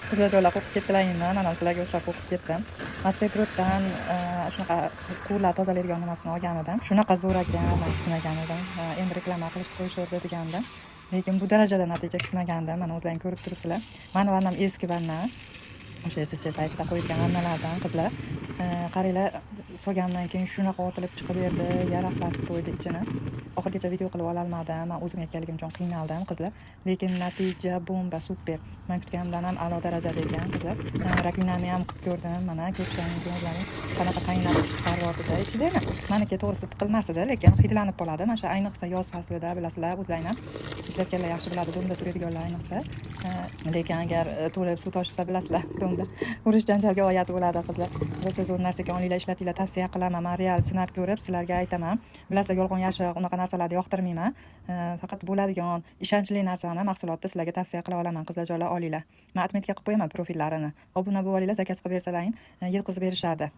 Qizlarjo'lar qo'rqib ketdilaringmi? Mana sizlarga o'xshab qo'rqib ketdim. Mastergrotdan shunaqa quvurlar tozalaydigan nimasini olgan edim. Shunaqa zo'r ekan, men kutmagan edim. Endi reklama qilishni qo'yishaverdi degandim. Lekin bu darajada natija kutmagandim. Mana o'zlaring ko'rib turibsizlar. Mani vannam eski vanna. O'sha SSL paytida qo'yilgan vannalardan qizlar. Qaranglar, solgandan keyin shunaqa otilib chiqib berdi, yaraqlatib qo'ydi ichini. Oxirigacha video qilib ola olmadim. Men o'zim aytganligim uchun qiynaldim qizlar. Lekin natija bomba, super. Men kutganimdan ham a'lo darajada ekan qizlar. Rakvinani ham qilib ko'rdim. Mana ko'rsatganim o'zlaring qanaqa qaynab chiqarib yubordi-da ichidani. Meniki to'g'risi tiqilmasdi, lekin hidlanib qoladi. Mana shu ayniqsa yoz faslida bilasizlar, o'zlaring ham ishlatganlar yaxshi biladi, domda turadiganlar ayniqsa. Lekin agar to'lib suv toshsa bilasizlar, domda urush janjalga oyat bo'ladi qizlar. Rosa zo'r narsa ekan, olinglar ishlatinglar, tavsiya qilaman. Men real sinab ko'rib sizlarga aytaman. Bilasizlar, yolg'on yashiq unaqa narsalarni yoqtirmayman. Faqat bo'ladigan ishonchli narsani, mahsulotni sizlarga tavsiya qila olaman. Qizlarjo'lar olinglar. Men atmetga qilib qo'yaman profillarini. Obuna bo'lib olinglar, zakaz qilib bersalaring, yetkazib berishadi.